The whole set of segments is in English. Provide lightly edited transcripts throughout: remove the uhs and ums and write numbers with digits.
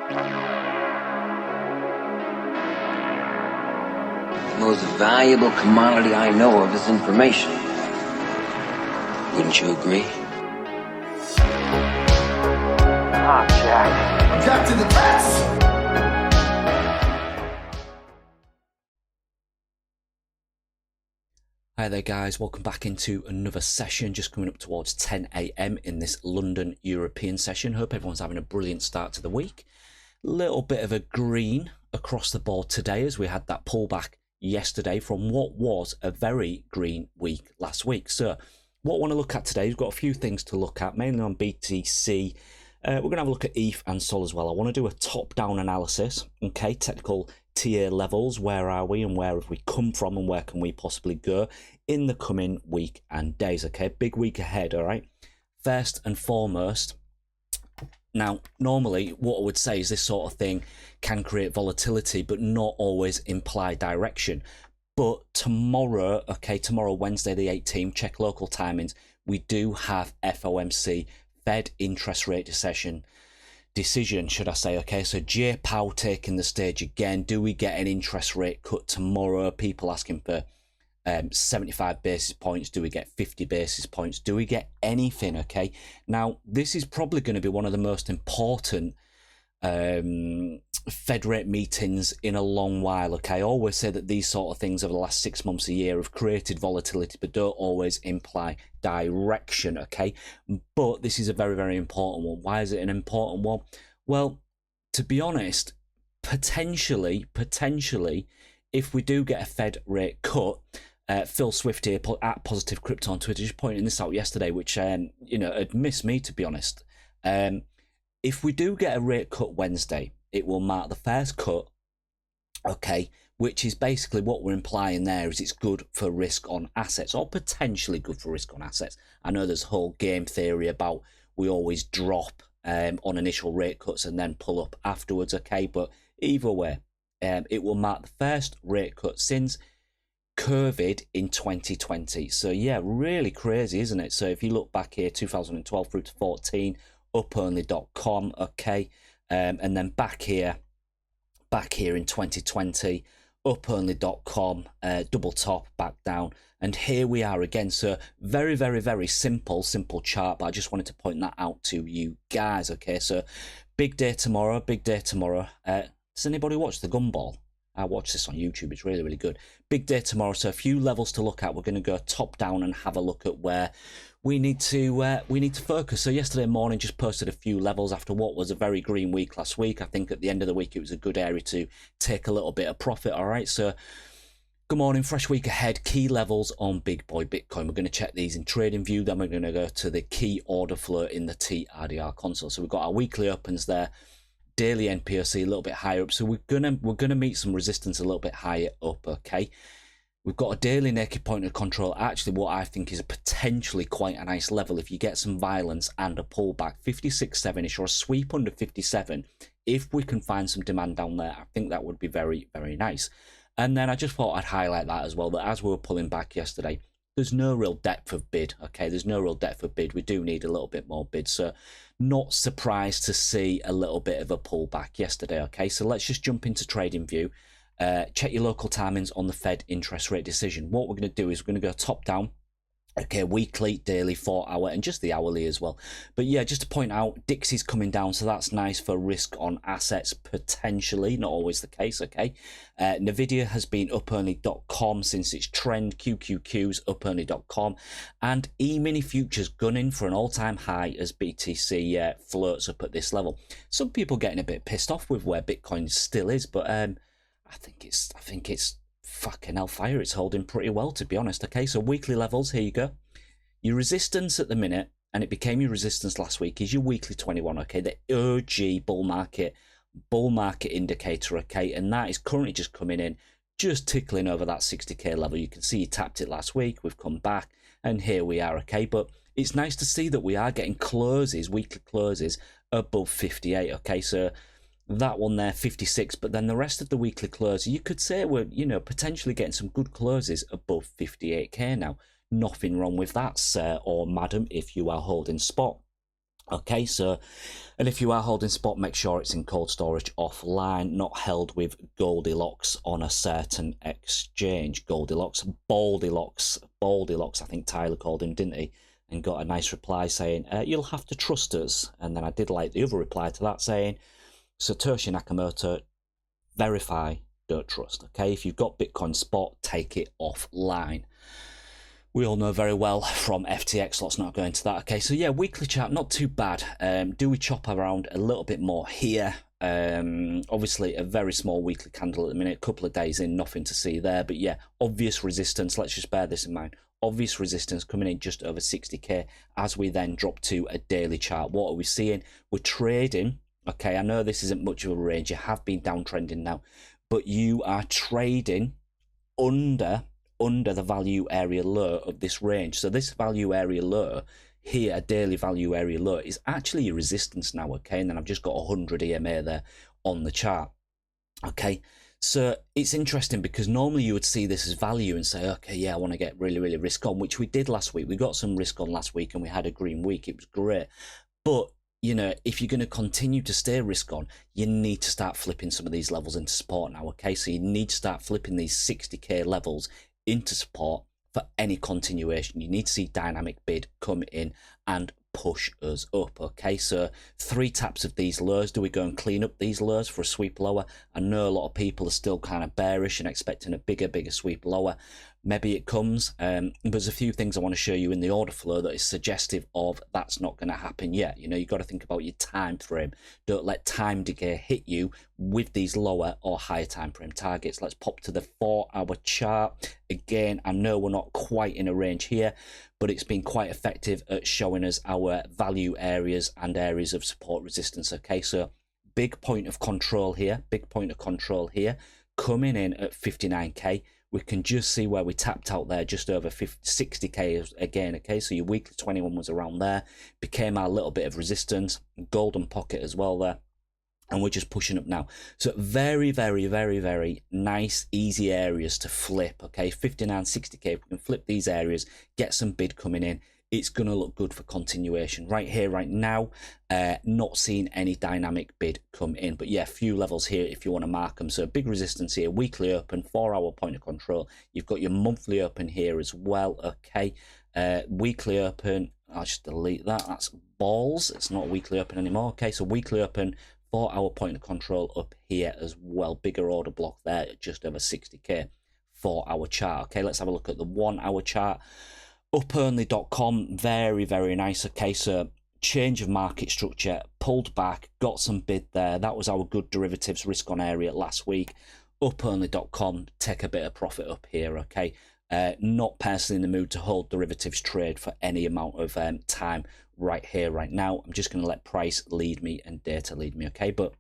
The most valuable commodity I know of is information. Wouldn't you agree? Ah, Jack. Captain the Cats! Hi there guys, welcome back into another session, just coming up towards 10 AM in this London European session. Hope everyone's having a brilliant start to the week. Little bit of a green across the board today as we had that pullback yesterday from what was a very green week last week. So what I want to look at today, we've got a few things to look at, mainly on BTC. We're going to have a look at ETH and SOL as well. I want to do a top-down analysis, okay, technical tier levels, where are we and where have we come from and where can we possibly go in the coming week and days, okay? Big week ahead, all right? First and foremost, now, normally what I would say is this sort of thing can create volatility, but not always imply direction. But tomorrow, okay, tomorrow, Wednesday the 18th, check local timings, we do have FOMC, Fed interest rate decision, should I say, okay? So J. Powell taking the stage again. Do we get an interest rate cut tomorrow? People asking for 75 basis points. Do we get 50 basis points? Do we get anything, okay? Now, this is probably going to be one of the most important Fed rate meetings in a long while, okay? I always say that these sort of things over the last 6 months, a year have created volatility, but don't always imply direction, okay? But this is a very, very important one. Why is it an important one? Well, to be honest, potentially, if we do get a Fed rate cut, Phil Swift here at Positive Crypto on Twitter just pointing this out yesterday, which you know, had missed me, to be honest. If we do get a rate cut Wednesday, it will mark the first cut, okay, which is basically what we're implying there is it's good for risk on assets, or potentially good for risk on assets. I know there's a whole game theory about we always drop on initial rate cuts and then pull up afterwards, okay, but either way, it will mark the first rate cut since COVID in 2020. So yeah, really crazy, isn't it? So if you look back here, 2012 through to 14, uponly.com, okay, and then back here in 2020, uponly.com, double top, back down, and here we are again. So very, very, very simple chart, but I just wanted to point that out to you guys, okay? So big day tomorrow. Does anybody watch the Gumball? I watch this on YouTube. It's really, really good. Big day tomorrow. So a few levels to look at. We're going to go top down and have a look at where we need to focus. So yesterday morning just posted a few levels after what was a very green week last week. I think at the end of the week it was a good area to take a little bit of profit. All right. So good morning, fresh week ahead. Key levels on Big Boy Bitcoin. We're going to check these in TradingView. Then we're going to go to the key order flow in the TRDR console. So we've got our weekly opens there. Daily NPOC a little bit higher up, so we're gonna meet some resistance a little bit higher up, okay? We've got a daily naked point of control, actually what I think is potentially quite a nice level if you get some violence and a pullback, 56.7ish, or a sweep under 57. If we can find some demand down there, I think that would be very, very nice. And then I just thought I'd highlight that as well, that as we were pulling back yesterday, there's no real depth of bid, okay? There's no real depth of bid. We do need a little bit more bid. So not surprised to see a little bit of a pullback yesterday, okay? So let's just jump into TradingView. Check your local timings on the Fed interest rate decision. What we're going to do is we're going to go top down. Okay, weekly, daily, 4 hour, and just the hourly as well. But yeah, just to point out, Dixie's coming down, so that's nice for risk on assets, potentially. Not always the case, okay? Nvidia has been uponly.com since its trend, QQQ's uponly.com, and E-mini futures gunning for an all-time high as BTC floats up at this level. Some people getting a bit pissed off with where Bitcoin still is, but I think it's fucking hellfire. It's holding pretty well, to be honest. Okay, so weekly levels, here you go. Your resistance at the minute, and it became your resistance last week, is your weekly 21, okay? The OG bull market indicator, okay? And that is currently just coming in, just tickling over that 60k level. You can see you tapped it last week. We've come back, and here we are, okay? But it's nice to see that we are getting closes, weekly closes, above 58, okay? So that one there, 56, but then the rest of the weekly close, you could say we're, you know, potentially getting some good closes above 58k now. Nothing wrong with that, sir or madam, if you are holding spot. Okay, so, and if you are holding spot, make sure it's in cold storage offline, not held with Goldilocks on a certain exchange. Goldilocks, Baldilocks, I think Tyler called him, didn't he? And got a nice reply saying, you'll have to trust us. And then I did like the other reply to that saying, Satoshi Nakamoto, verify, don't trust. Okay, if you've got Bitcoin spot, take it offline. We all know very well from FTX, let's not go into that. Okay, so yeah, weekly chart, not too bad. Do we chop around a little bit more here? Obviously a very small weekly candle at the minute, a couple of days in, nothing to see there. But yeah, obvious resistance, let's just bear this in mind. Obvious resistance coming in just over 60k as we then drop to a daily chart. What are we seeing? We're trading. Okay, I know this isn't much of a range. You have been downtrending now, but you are trading under the value area low of this range. So this value area low here, daily value area low, is actually a resistance now, okay? And then I've just got 100 EMA there on the chart, okay? So it's interesting because normally you would see this as value and say, okay, yeah, I want to get really, really risk on, which we did last week. We got some risk on last week and we had a green week. It was great. But you know, if you're going to continue to stay risk on, you need to start flipping some of these levels into support now, okay? So you need to start flipping these 60k levels into support for any continuation. You need to see dynamic bid come in and push us up, okay? So 3 taps of these lows. Do we go and clean up these lows for a sweep lower? I know a lot of people are still kind of bearish and expecting a bigger sweep lower. Maybe it comes. There's a few things I want to show you in the order flow that is suggestive of that's not going to happen yet. You know, you've got to think about your time frame. Don't let time decay hit you with these lower or higher time frame targets. Let's pop to the 4-hour chart. Again, I know we're not quite in a range here, but it's been quite effective at showing us our value areas and areas of support resistance. Okay, so big point of control here, coming in at 59k. We can just see where we tapped out there, just over 60k again, okay? So your weekly 21 was around there, became our little bit of resistance, golden pocket as well there, and we're just pushing up now. So very, very, very, very nice, easy areas to flip, okay? 59, 60k, if we can flip these areas, get some bid coming in, it's going to look good for continuation. Right here, right now, not seeing any dynamic bid come in. But yeah, few levels here if you want to mark them. So big resistance here, weekly open, 4-hour point of control. You've got your monthly open here as well, okay? Weekly open, I'll just delete that. That's balls. It's not weekly open anymore, okay? So weekly open, 4-hour point of control up here as well. Bigger order block there at just over 60k, 4-hour chart. Okay, let's have a look at the 1-hour chart. Uponly.com, very, very nice. Okay, so change of market structure, pulled back, got some bid there. That was our good derivatives risk on area last week. Uponly.com, take a bit of profit up here, okay? Not personally in the mood to hold derivatives trade for any amount of time right here, right now. I'm just going to let price lead me and data lead me, okay? But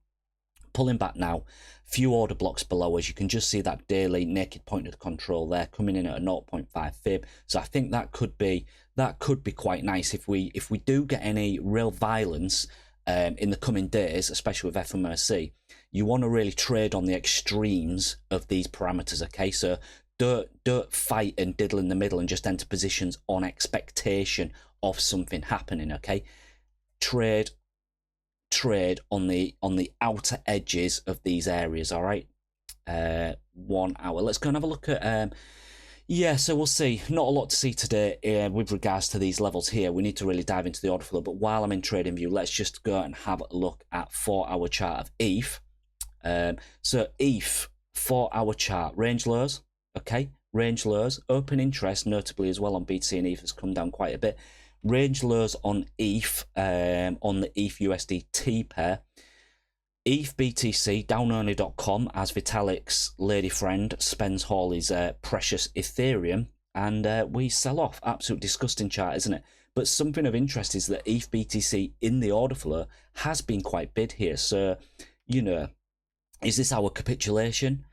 pulling back now, few order blocks below us. You can just see that daily naked point of control there coming in at a 0.5 fib. So I think that could be quite nice if we do get any real violence in the coming days, especially with FOMC. You want to really trade on the extremes of these parameters, okay? So don't fight and diddle in the middle and just enter positions on expectation of something happening, okay? Trade on the outer edges of these areas, all right? 1 hour. Let's go and have a look at yeah, so we'll see. Not a lot to see today with regards to these levels here. We need to really dive into the order flow, but while I'm in trading view, let's just go and have a look at 4-hour chart of ETH. So ETH 4-hour chart, range lows, okay? Range lows, open interest notably as well on BTC and ETH has come down quite a bit. Range lows on ETH, on the ETH USDT pair. ETH BTC, downonly.com, as Vitalik's lady friend spends all his precious Ethereum, and we sell off. Absolute disgusting chart, isn't it? But something of interest is that ETH BTC in the order flow has been quite bid here. So, you know, is this our capitulation?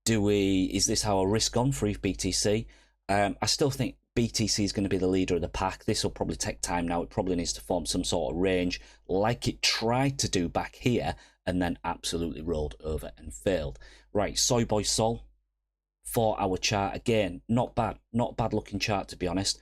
Is this our risk on for ETH BTC? I still think BTC is going to be the leader of the pack. This will probably take time now. It probably needs to form some sort of range like it tried to do back here and then absolutely rolled over and failed. Right, Soy Boy Sol, 4-hour chart. Again, not bad looking chart to be honest.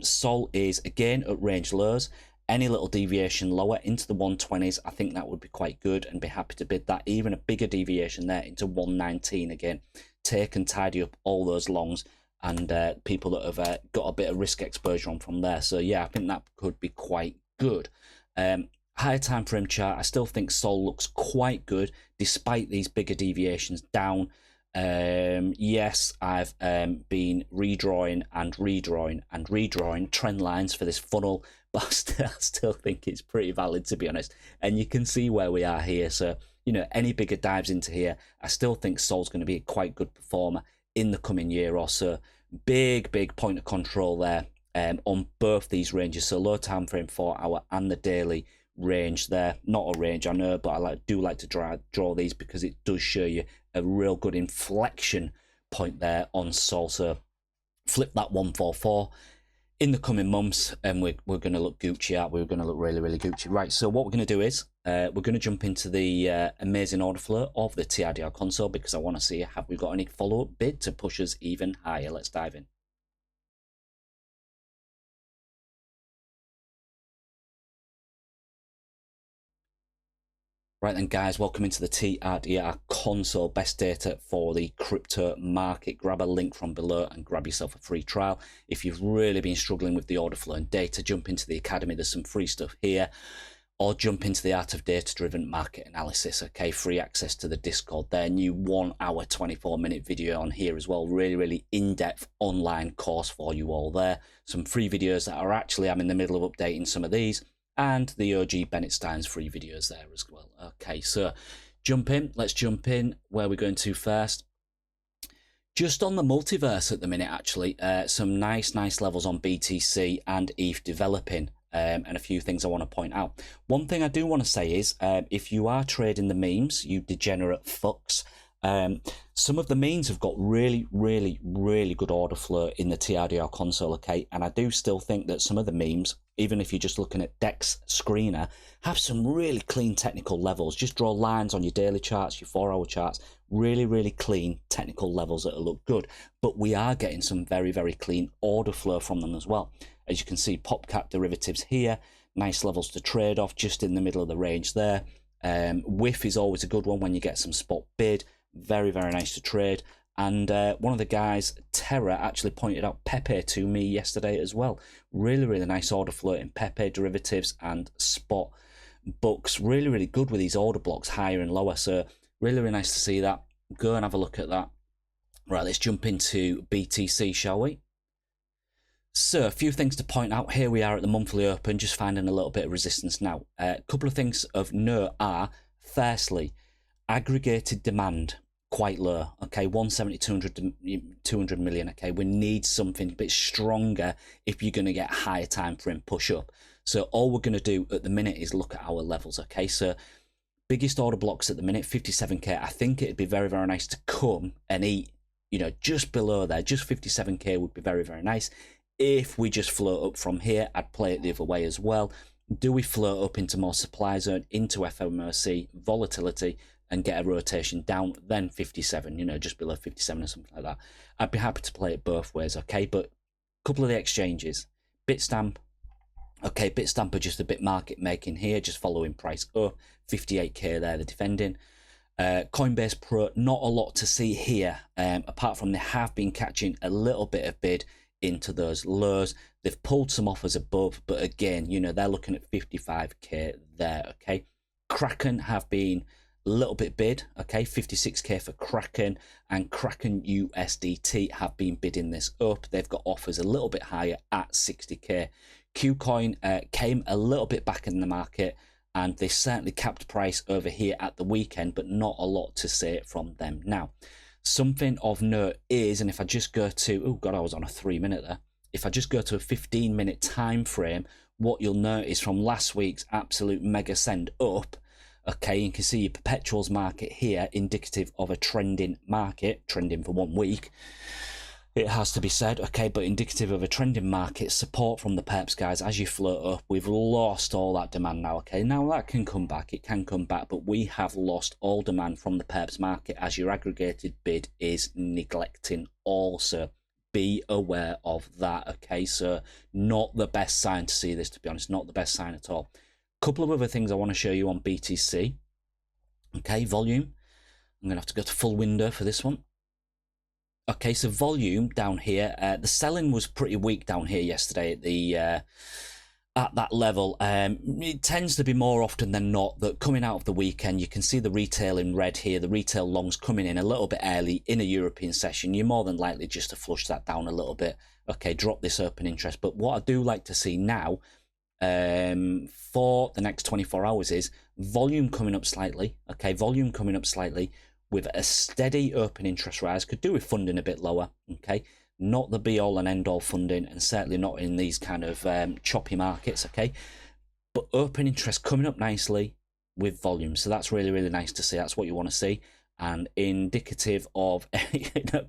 Sol is again at range lows. Any little deviation lower into the 120s, I think that would be quite good and be happy to bid that. Even a bigger deviation there into 119 again. Take and tidy up all those longs and people that have got a bit of risk exposure on from there. So yeah, I think that could be quite good. Higher time frame chart, I still think Sol looks quite good despite these bigger deviations down. Yes, I've been redrawing and redrawing and redrawing trend lines for this funnel, but I still think it's pretty valid, to be honest. And you can see where we are here. So, you know, any bigger dives into here, I still think Sol's going to be a quite good performer in the coming year or so. Big point of control there on both these ranges. So low time frame 4 hour and the daily range there. Not a range, I know, but I do like to draw these because it does show you a real good inflection point there on Sol. So flip that 144 in the coming months and we're going to look Gucci out. We're going to look really Gucci. Right, so what we're going to do is we're going to jump into the amazing order flow of the TRDR console because I want to see have we got any follow-up bid to push us even higher. Let's dive in. Right then, guys, welcome into the TRDR console. Best data for the crypto market. Grab a link from below and grab yourself a free trial. If you've really been struggling with the order flow and data, jump into the academy. There's some free stuff here. Or jump into the Art of Data-Driven Market Analysis. Okay, free access to the Discord there. New 1 hour, 24-minute video on here as well. Really in-depth online course for you all there. Some free videos that are actually, I'm in the middle of updating some of these. And the OG Bennett Stein's free videos there as well. Okay, so jump in. Let's jump in. Where we're going to first. Just on the multiverse at the minute, actually. Some nice levels on BTC and ETH developing. And a few things I want to point out. One thing I do want to say is, if you are trading the memes, you degenerate fucks, some of the memes have got really good order flow in the TRDR console, okay? And I do still think that some of the memes, even if you're just looking at Dex Screener, have some really clean technical levels. Just draw lines on your daily charts, your 4-hour charts, really clean technical levels that look good. But we are getting some very clean order flow from them as well. As you can see, PopCap derivatives here, nice levels to trade off, just in the middle of the range there. Whiff is always a good one when you get some spot bid. Very nice to trade. And one of the guys, Terra, actually pointed out Pepe to me yesterday as well. Really nice order flow in Pepe derivatives and spot books. Really good with these order blocks, higher and lower. So really nice to see that. Go and have a look at that. Right, let's jump into BTC, shall we? So, a few things to point out. Here we are at the monthly open, just finding a little bit of resistance now. A couple of things of note are, firstly, aggregated demand, quite low. Okay, 170, 200 million. Okay, we need something a bit stronger if you're going to get higher time frame push up. So, all we're going to do at the minute is look at our levels. Okay, so biggest order blocks at the minute, 57k. I think it'd be very nice to come and eat, you know, just below there. Just 57k would be very nice. If we just float up from here, I'd play it the other way as well. Do we float up into more supply zone, into FOMC, volatility, and get a rotation down, then 57, you know, just below 57 or something like that? I'd be happy to play it both ways, okay? But a couple of the exchanges. Bitstamp, okay, Bitstamp are just a bit market making here, just following price up. 58k there, they're defending. Coinbase Pro, not a lot to see here, apart from they have been catching a little bit of bid into those lows. They've pulled some offers above, but again, you know, they're looking at 55k there, okay? Kraken have been a little bit bid, okay? 56k for Kraken, and Kraken USDT have been bidding this up. They've got offers a little bit higher at 60k. Qcoin came a little bit back in the market, and they certainly capped price over here at the weekend, but not a lot to say from them now. Something of note is, and if I just go to, oh god, I was on a 3-minute there. If I just go to a 15-minute time frame, what you'll notice from last week's absolute mega send up, okay, you can see your perpetuals market here, indicative of a trending market, trending for 1 week. It has to be said, okay, but indicative of a trending market, support from the perps, guys. As you float up, we've lost all that demand now, okay? Now that can come back, it can come back, but we have lost all demand from the perps market as your aggregated bid is neglecting also. be aware of that, okay? So not the best sign to see this, to be honest, not the best sign at all. Couple of other things I want to show you on BTC. Okay, volume. I'm going to have to go to full window for this one. Okay, so volume down here. The selling was pretty weak down here yesterday at the at that level. It tends to be more often than not that coming out of the weekend, you can see the retail in red here, the retail longs coming in a little bit early in a European session. You're more than likely just to flush that down a little bit. Okay, drop this open interest. But what I do like to see now for the next 24 hours is volume coming up slightly. Okay, volume coming up slightly with a steady open interest rise. Could do with funding a bit lower. Okay, not the be all and end all funding, and certainly not in these kind of choppy markets. Okay, but open interest coming up nicely with volume. So that's really, really nice to see. That's what you want to see, and indicative of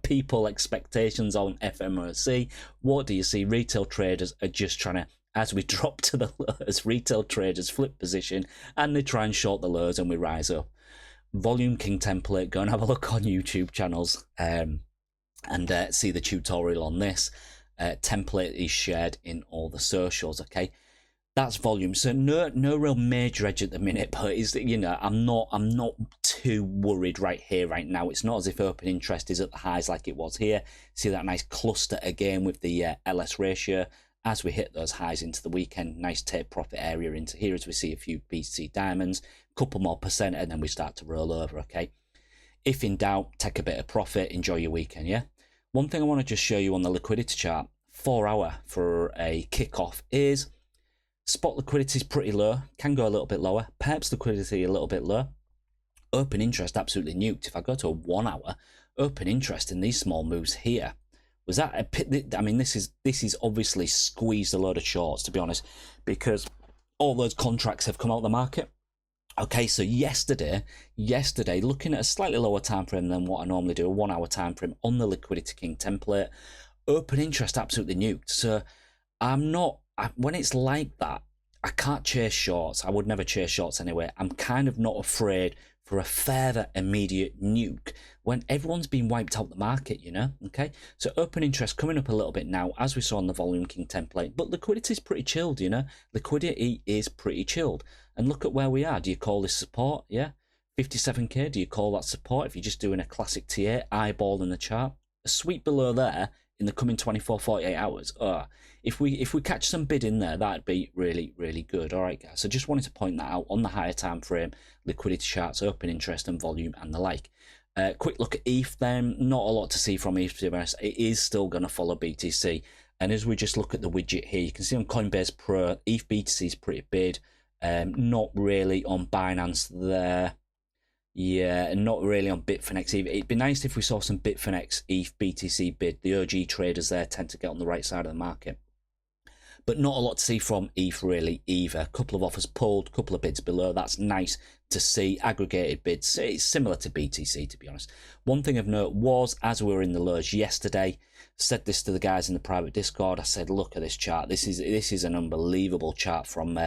people expectations on FOMC. What do you see? Retail traders are just trying to, as we drop to the lows, retail traders flip position and they try and short the lows and we rise up. Volume King template, go and have a look on YouTube channels and see the tutorial on this. Template is shared in all the socials, okay? That's volume. So no real major edge at the minute, but is, you know, I'm not too worried right here, right now. It's not as if open interest is at the highs like it was here. See that nice cluster again with the LS ratio as we hit those highs into the weekend. Nice take profit area into here as we see a few BTC diamonds, couple more percent, and then we start to roll over, okay? If in doubt, take a bit of profit, enjoy your weekend, yeah? One thing I want to just show you on the liquidity chart, 4 hour for a kickoff, is spot liquidity is pretty low, can go a little bit lower. Perhaps liquidity a little bit low. Open interest absolutely nuked. If I go to a 1 hour, open interest in these small moves here, was that a pit? I mean, this is obviously squeezed a load of shorts, to be honest, because all those contracts have come out of the market. Okay, so yesterday, looking at a slightly lower time frame than what I normally do, a 1 hour time frame on the Liquidity King template, open interest absolutely nuked. So when it's like that, I can't chase shorts. I would never chase shorts anyway. I'm kind of not afraid for a further immediate nuke when everyone's been wiped out the market, you know, okay? So open interest coming up a little bit now, as we saw on the Volume King template, but liquidity is pretty chilled, you know? Liquidity is pretty chilled. And look at where we are. Do you call this support? Yeah. 57k, do you call that support if you're just doing a classic TA, eyeball in the chart? A sweep below there in the coming 24, 48 hours. If we catch some bid in there, that'd be really, really good. All right, guys. So just wanted to point that out on the higher time frame, liquidity charts, open interest and volume and the like. Quick look at ETH then. Not a lot to see from ETH, to be honest. It is still going to follow BTC. And as we just look at the widget here, you can see on Coinbase Pro, ETH BTC is pretty big. Not really on Binance there. Yeah, and not really on Bitfinex either. It'd be nice if we saw some Bitfinex ETH BTC bid. The OG traders there tend to get on the right side of the market. But not a lot to see from ETH really either. A couple of offers pulled, a couple of bids below. That's nice to see. Aggregated bids. It's similar to BTC, to be honest. One thing of note was, as we were in the lows yesterday, said this to the guys in the private Discord. I said, look at this chart. This is an unbelievable chart from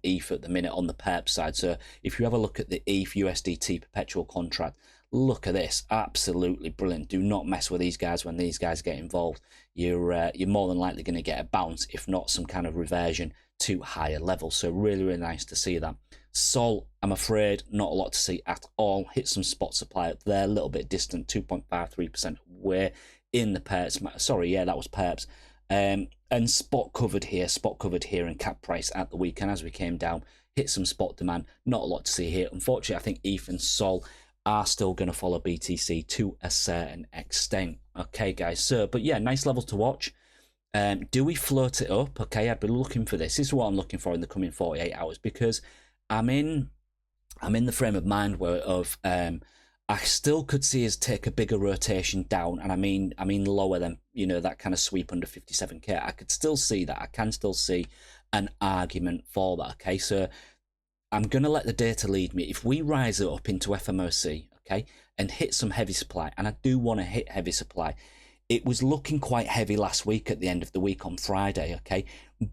ETH at the minute on the perp side. So if you have a look at the ETH USDT perpetual contract, look at this, absolutely brilliant. Do not mess with these guys when these guys get involved. You're more than likely going to get a bounce, if not some kind of reversion to higher levels. So really, really nice to see that. Sol, I'm afraid not a lot to see at all. Hit some spot supply up there, a little bit distant, 2.53% away in the perps. Sorry, yeah, that was perps. And spot covered here in cap price at the weekend as we came down, hit some spot demand. Not a lot to see here. Unfortunately, I think ETH and Sol are still going to follow BTC to a certain extent. Okay, guys. So, but yeah, nice levels to watch. Do we float it up? Okay, I'd be looking for this. This is what I'm looking for in the coming 48 hours, because I'm in the frame of mind where I still could see us take a bigger rotation down, and I mean lower than, you know, that kind of sweep under 57k. I could still see that. I can still see an argument for that. Okay, so I'm going to let the data lead me. If we rise it up into FOMC, okay, and hit some heavy supply, and I do want to hit heavy supply. It was looking quite heavy last week at the end of the week on Friday, okay,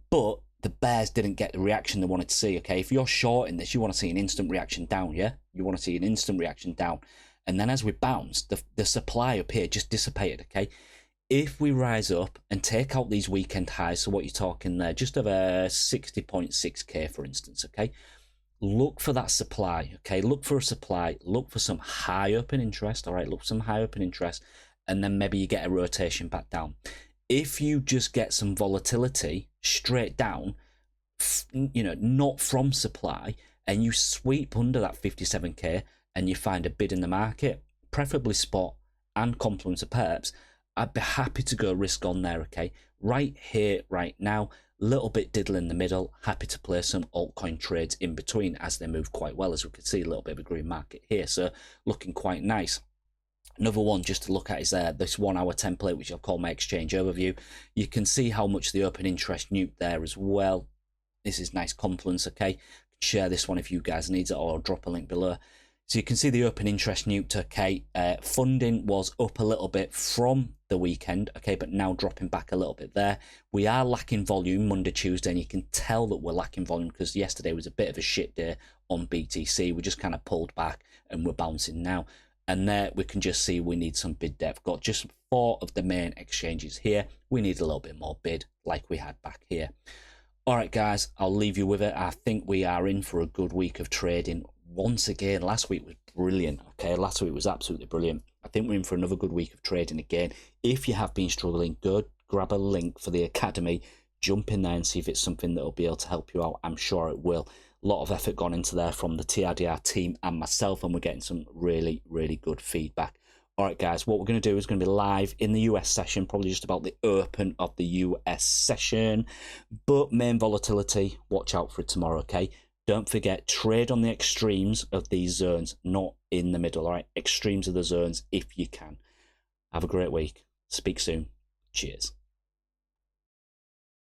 but the bears didn't get the reaction they wanted to see, okay? If you're shorting this, you want to see an instant reaction down, yeah? You want to see an instant reaction down. And then as we bounced, the supply up here just dissipated, okay? If we rise up and take out these weekend highs, so what you're talking there, just over 60.6k, for instance, okay? Look for that supply, okay? Look for a supply, look for some high open interest, all right? Look for some high open interest, and then maybe you get a rotation back down. If you just get some volatility straight down, you know, not from supply, and you sweep under that 57k and you find a bid in the market, preferably spot and complements of perps, I'd be happy to go risk on there, okay? Right here, right now, little bit diddle in the middle, happy to play some altcoin trades in between as they move quite well, as we can see, a little bit of a green market here, so looking quite nice. Another one just to look at is this 1 hour template, which I'll call my exchange overview. You can see how much the open interest nuked there as well. This is nice confluence, okay? Share this one if you guys need it, or I'll drop a link below. So you can see the open interest nuked, okay? Funding was up a little bit from the weekend, okay, but now dropping back a little bit there. We are lacking volume Monday, Tuesday, and you can tell that we're lacking volume because yesterday was a bit of a shit day on BTC. We just kind of pulled back and we're bouncing now. And there we can just see we need some bid depth. Got just 4 of the main exchanges here. We need a little bit more bid like we had back here. All right, guys, I'll leave you with it. I think we are in for a good week of trading. Once again, last week was brilliant, okay? Last week was absolutely brilliant. I think we're in for another good week of trading again. If you have been struggling, go grab a link for the Academy, jump in there and see if it's something that will be able to help you out. I'm sure it will. A lot of effort gone into there from the TRDR team and myself, and we're getting some really, really good feedback. All right, guys, what we're going to do is going to be live in the US session, probably just about the open of the US session. But main volatility, watch out for it tomorrow, okay? Don't forget, trade on the extremes of these zones, not in the middle, all right? Extremes of the zones if you can. Have a great week. Speak soon. Cheers.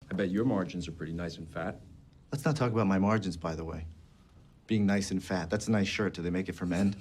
I bet your margins are pretty nice and fat. Let's not talk about my margins, by the way. Being nice and fat, that's a nice shirt. Do they make it from End?